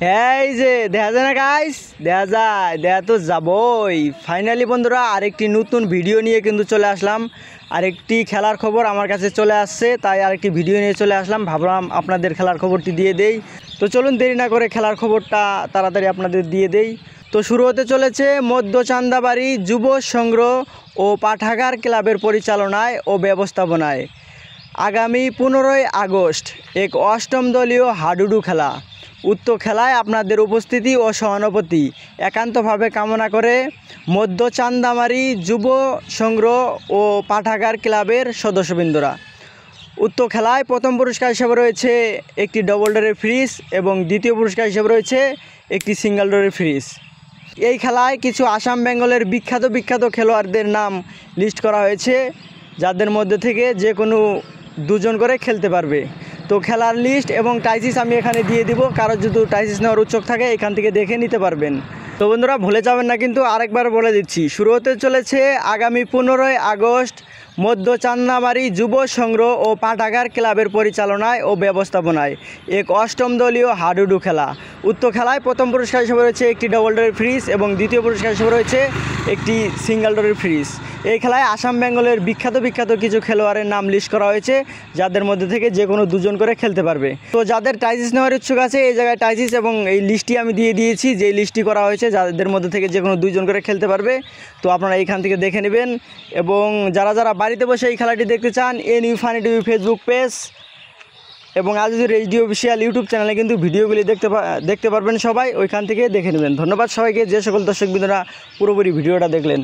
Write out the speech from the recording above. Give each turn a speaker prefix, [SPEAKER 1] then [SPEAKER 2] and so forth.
[SPEAKER 1] এই যে দেখা যায় না গাইস, দেখা তো যাবই। ফাইনালি বন্ধুরা আরেকটি নতুন ভিডিও নিয়ে কিন্তু চলে আসলাম। আরেকটি খেলার খবর আমার কাছে চলে আসছে, তাই আরেকটি ভিডিও নিয়ে চলে আসলাম। ভাবলাম আপনাদের খেলার খবরটি দিয়ে দেই। তো চলুন দেরি না করে খেলার খবরটা তাড়াতাড়ি আপনাদের দিয়ে দেই। তো শুরু হতে চলেছে মধ্য চান্দাবাড়ি যুব সংগ্রহ ও পাঠাগার ক্লাবের পরিচালনায় ও ব্যবস্থাপনায় আগামী 15ই আগস্ট এক অষ্টম দলীয় হাডুডু খেলা। উক্ত খেলায় আপনাদের উপস্থিতি ও সহানুভূতি একান্তভাবে কামনা করে মধ্য চান্দামারি যুব সংগ্রহ ও পাঠাগার ক্লাবের সদস্যবৃন্দরা। উক্ত খেলায় প্রথম পুরস্কার হিসেবে রয়েছে একটি ডবল ডোরের ফ্রিজ এবং দ্বিতীয় পুরস্কার হিসেবে রয়েছে একটি সিঙ্গেল ডোরের ফ্রিজ। এই খেলায় কিছু আসাম বেঙ্গলের বিখ্যাত খেলোয়াড়দের নাম লিস্ট করা হয়েছে, যাদের মধ্যে থেকে যে কোনো দুজন করে খেলতে পারবে। তো খেলার লিস্ট এবং টাইসিস আমি এখানে দিয়ে দিব, কারো যদি টাইসিস নেওয়ার উৎসুক থাকে এখান থেকে দেখে নিতে পারবেন। তো বন্ধুরা ভুলে যাবেন না কিন্তু, আরেকবার বলে দিচ্ছি, শুরু হতে চলেছে আগামী 15ই আগস্ট মধ্য চান্দামারি যুব সংগ্রহ ও পাঠাগার ক্লাবের পরিচালনায় ও ব্যবস্থাপনায় এক অষ্টম দলীয় হাডুডু খেলা। উক্ত খেলায় প্রথম পুরস্কার হিসেবে রয়েছে একটি ডবল ডোরের ফ্রিজ এবং দ্বিতীয় পুরস্কার হিসেবে রয়েছে একটি সিঙ্গেল ডোরের ফ্রিজ। এই খেলায় আসাম বেঙ্গলের বিখ্যাত কিছু খেলোয়াড়ের নাম লিস্ট করা হয়েছে, যাদের মধ্যে থেকে যে কোনো দুজন করে খেলতে পারবে। তো যাদের টাইসিস নেওয়ার ইচ্ছুক আছে এই জায়গায় টাইসিস এবং এই লিস্টটি আমি দিয়ে দিয়েছি, যে লিস্টটি করা হয়েছে যাদের মধ্যে থেকে যে কোনো দুজন করে খেলতে পারবে। তো আপনারা এইখান থেকে দেখে নেবেন। এবং যারা বাড়িতে বসে এই খেলাটি দেখতে চান, NU funny TV Facebook page এবং আজিজুর এইচডি অফিসিয়াল ইউটিউব চ্যানেলে কিন্তু ভিডিওগুলি দেখতে পারবেন সবাই, ওইখান থেকে দেখে নেবেন। ধন্যবাদ সবাইকে, যে সকল দর্শকবৃন্দরা পুরোপুরি ভিডিওটা দেখলেন।